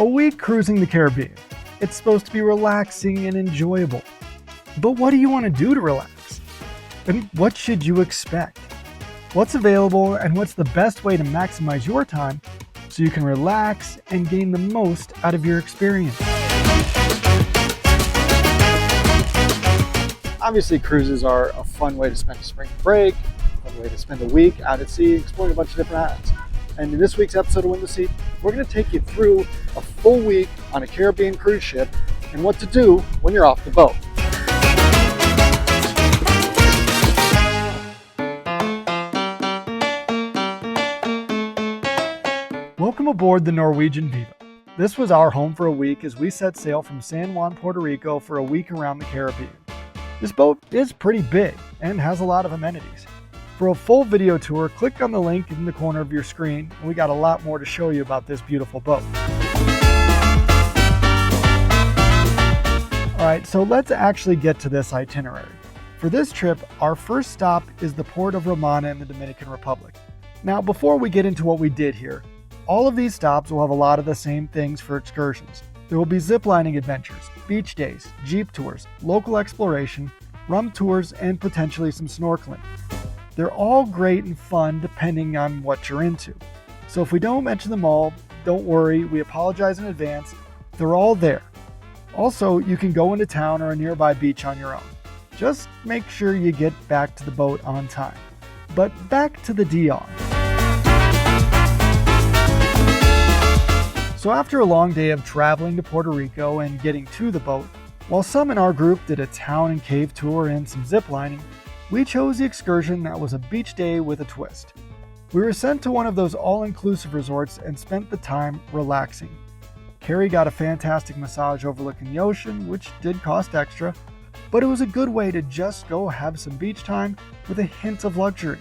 A week cruising the Caribbean. It's supposed to be relaxing and enjoyable. But what do you want to do to relax? And what should you expect? What's available and what's the best way to maximize your time so you can relax and gain the most out of your experience? Obviously, cruises are a fun way to spend a spring break, a fun way to spend a week out at sea exploring a bunch of different islands. And in this week's episode of Win the Seat, we're going to take you through a full week on a Caribbean cruise ship and what to do when you're off the boat. Welcome aboard the Norwegian Viva. This was our home for a week as we set sail from San Juan, Puerto Rico for a week around the Caribbean. This boat is pretty big and has a lot of amenities. For a full video tour, click on the link in the corner of your screen, and we got a lot more to show you about this beautiful boat. Alright, so let's actually get to this itinerary. For this trip, our first stop is the port of Romana in the Dominican Republic. Now, before we get into what we did here, all of these stops will have a lot of the same things for excursions. There will be ziplining adventures, beach days, jeep tours, local exploration, rum tours, and potentially some snorkeling. They're all great and fun depending on what you're into. So if we don't mention them all, don't worry, we apologize in advance. They're all there. Also, you can go into town or a nearby beach on your own. Just make sure you get back to the boat on time. But back to the DR. So after a long day of traveling to Puerto Rico and getting to the boat, while some in our group did a town and cave tour and some ziplining, we chose the excursion that was a beach day with a twist. We were sent to one of those all-inclusive resorts and spent the time relaxing. Carrie got a fantastic massage overlooking the ocean, which did cost extra, but it was a good way to just go have some beach time with a hint of luxury.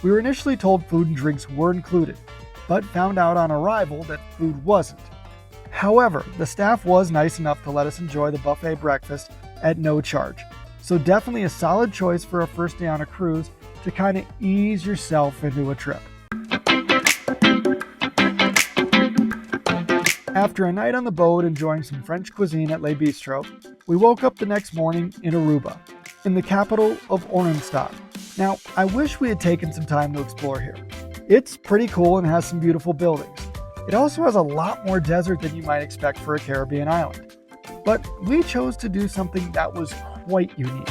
We were initially told food and drinks were included, but found out on arrival that food wasn't. However, the staff was nice enough to let us enjoy the buffet breakfast at no charge. So definitely a solid choice for a first day on a cruise to kind of ease yourself into a trip. After a night on the boat enjoying some French cuisine at Le Bistro, we woke up the next morning in Aruba, in the capital of Oranjestad. Now, I wish we had taken some time to explore here. It's pretty cool and has some beautiful buildings. It also has a lot more desert than you might expect for a Caribbean island. But we chose to do something that was quite unique.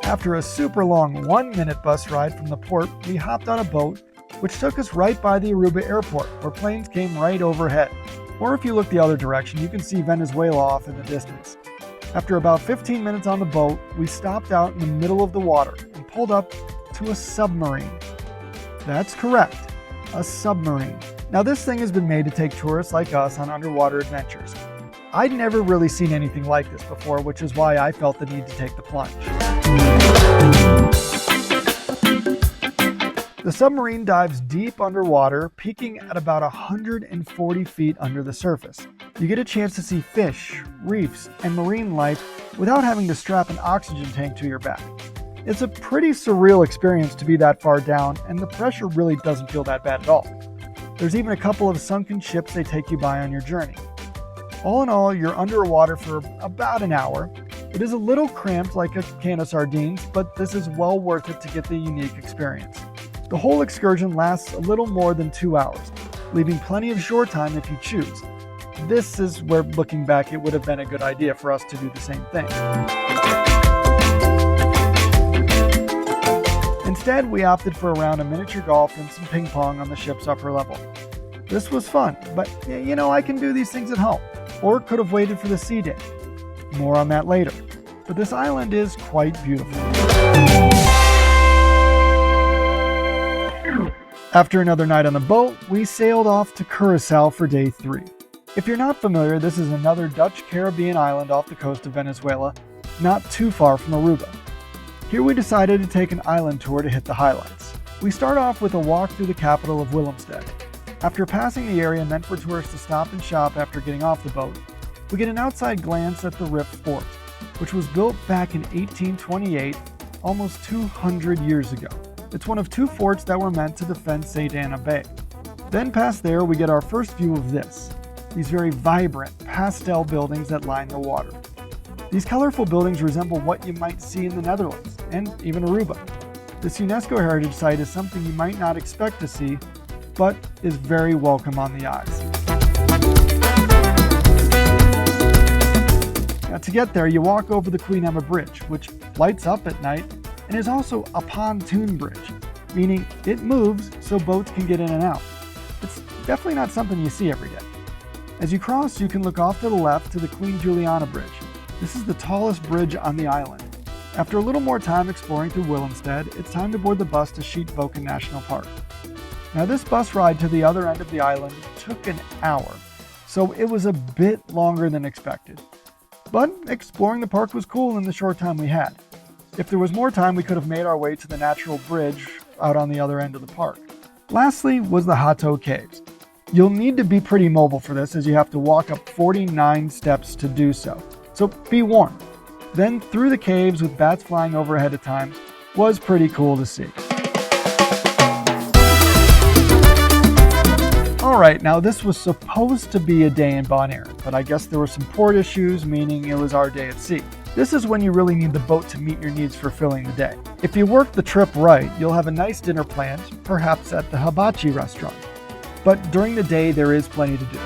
After a super long 1-minute bus ride from the port, we hopped on a boat which took us right by the Aruba airport where planes came right overhead. Or if you look the other direction, you can see Venezuela off in the distance. After about 15 minutes on the boat, we stopped out in the middle of the water and pulled up to a submarine. That's correct, a submarine. Now this thing has been made to take tourists like us on underwater adventures. I'd never really seen anything like this before, which is why I felt the need to take the plunge. The submarine dives deep underwater, peaking at about 140 feet under the surface. You get a chance to see fish, reefs, and marine life without having to strap an oxygen tank to your back. It's a pretty surreal experience to be that far down, and the pressure really doesn't feel that bad at all. There's even a couple of sunken ships they take you by on your journey. All in all, you're underwater for about an hour. It is a little cramped like a can of sardines, but this is well worth it to get the unique experience. The whole excursion lasts a little more than 2 hours, leaving plenty of shore time if you choose. This is where, looking back, it would have been a good idea for us to do the same thing. Instead, we opted for a round of miniature golf and some ping pong on the ship's upper level. This was fun, but I can do these things at home, or could have waited for the sea day. More on that later, but this island is quite beautiful. After another night on the boat, we sailed off to Curaçao for day 3. If you're not familiar, this is another Dutch Caribbean island off the coast of Venezuela, not too far from Aruba. Here we decided to take an island tour to hit the highlights. We start off with a walk through the capital of Willemstad. After passing the area meant for tourists to stop and shop after getting off the boat, we get an outside glance at the Rif Fort, which was built back in 1828, almost 200 years ago. It's one of 2 forts that were meant to defend St. Anna Bay. Then past there, we get our first view of these very vibrant pastel buildings that line the water. These colorful buildings resemble what you might see in the Netherlands and even Aruba. This UNESCO heritage site is something you might not expect to see, but is very welcome on the eyes. Now, to get there, you walk over the Queen Emma Bridge, which lights up at night and is also a pontoon bridge, meaning it moves so boats can get in and out. It's definitely not something you see every day. As you cross, you can look off to the left to the Queen Juliana Bridge. This is the tallest bridge on the island. After a little more time exploring through Willemstad, it's time to board the bus to Sheepvoken National Park. Now, this bus ride to the other end of the island took an hour, so it was a bit longer than expected. But exploring the park was cool in the short time we had. If there was more time, we could have made our way to the natural bridge out on the other end of the park. Lastly was the Hato Caves. You'll need to be pretty mobile for this, as you have to walk up 49 steps to do so. So be warned. Then through the caves with bats flying overhead at times was pretty cool to see. Alright, now this was supposed to be a day in Bonaire, but I guess there were some port issues, meaning it was our day at sea. This is when you really need the boat to meet your needs for filling the day. If you work the trip right, you'll have a nice dinner planned, perhaps at the Hibachi restaurant. But during the day, there is plenty to do.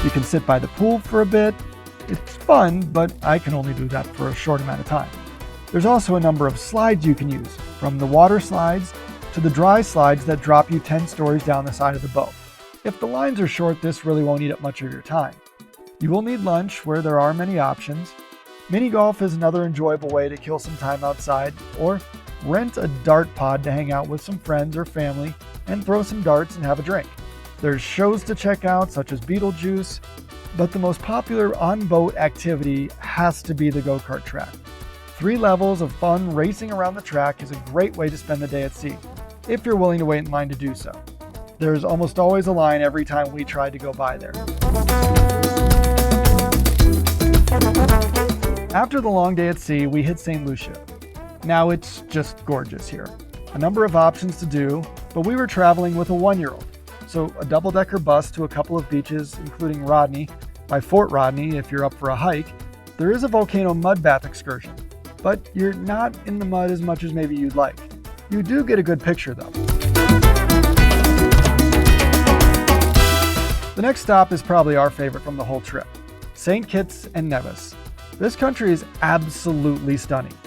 You can sit by the pool for a bit. It's fun, but I can only do that for a short amount of time. There's also a number of slides you can use, from the water slides to the dry slides that drop you 10 stories down the side of the boat. If the lines are short, this really won't eat up much of your time. You will need lunch, where there are many options. Mini golf is another enjoyable way to kill some time outside, or rent a dart pod to hang out with some friends or family and throw some darts and have a drink. There's shows to check out, such as Beetlejuice, but the most popular on-boat activity has to be the go-kart track. 3 levels of fun racing around the track is a great way to spend the day at sea, if you're willing to wait in line to do so. There's almost always a line every time we try to go by there. After the long day at sea, we hit St. Lucia. Now it's just gorgeous here. A number of options to do, but we were traveling with a 1-year-old. So a double-decker bus to a couple of beaches, including Rodney, by Fort Rodney if you're up for a hike. There is a volcano mud bath excursion, but you're not in the mud as much as maybe you'd like. You do get a good picture though. The next stop is probably our favorite from the whole trip, St. Kitts and Nevis. This country is absolutely stunning,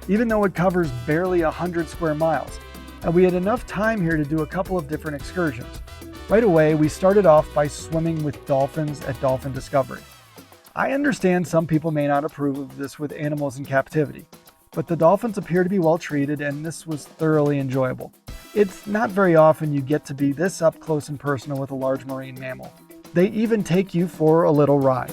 even though it covers barely 100 square miles, and we had enough time here to do a couple of different excursions. Right away, we started off by swimming with dolphins at Dolphin Discovery. I understand some people may not approve of this with animals in captivity, but the dolphins appear to be well treated, and this was thoroughly enjoyable. It's not very often you get to be this up close and personal with a large marine mammal. They even take you for a little ride.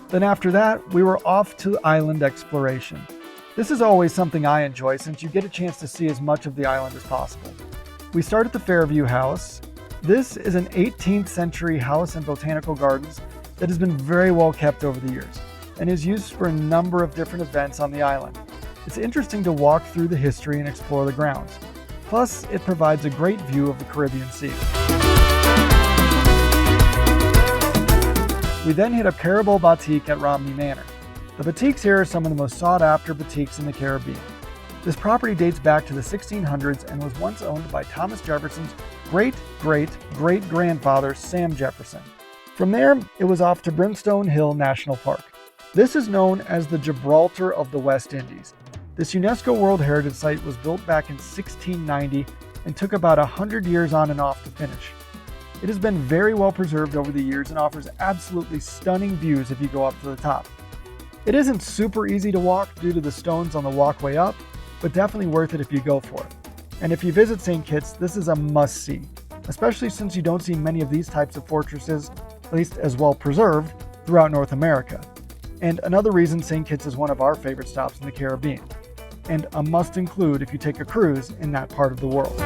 Then after that, we were off to island exploration. This is always something I enjoy, since you get a chance to see as much of the island as possible. We start at the Fairview House. This is an 18th century house and botanical gardens that has been very well kept over the years and is used for a number of different events on the island. It's interesting to walk through the history and explore the grounds. Plus, it provides a great view of the Caribbean Sea. We then hit a Caribou Boutique at Romney Manor. The boutiques here are some of the most sought-after boutiques in the Caribbean. This property dates back to the 1600s and was once owned by Thomas Jefferson's great-great-great-grandfather, Sam Jefferson. From there, it was off to Brimstone Hill National Park. This is known as the Gibraltar of the West Indies. This UNESCO World Heritage Site was built back in 1690 and took about 100 years on and off to finish. It has been very well preserved over the years and offers absolutely stunning views if you go up to the top. It isn't super easy to walk due to the stones on the walkway up, but definitely worth it if you go for it. And if you visit St. Kitts, this is a must-see, especially since you don't see many of these types of fortresses, at least as well preserved, throughout North America. And another reason St. Kitts is one of our favorite stops in the Caribbean, and a must include if you take a cruise in that part of the world.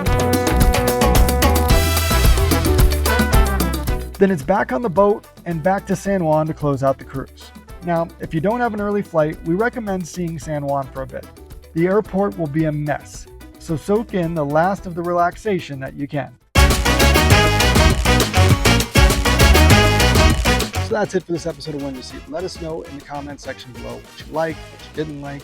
Then it's back on the boat and back to San Juan to close out the cruise. Now, if you don't have an early flight, we recommend seeing San Juan for a bit. The airport will be a mess, so soak in the last of the relaxation that you can. So that's it for this episode of Window Seat. Let us know in the comment section below what you liked, what you didn't like,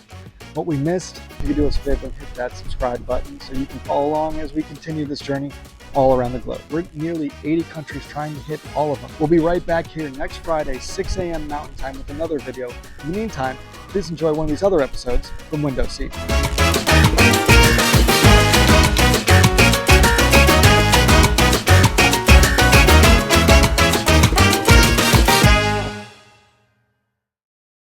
what we missed. If you could do us a favor and hit that subscribe button so you can follow along as we continue this journey all around the globe. We're nearly 80 countries trying to hit all of them. We'll be right back here next Friday, 6 a.m. Mountain Time with another video. In the meantime, please enjoy one of these other episodes from Window Seat.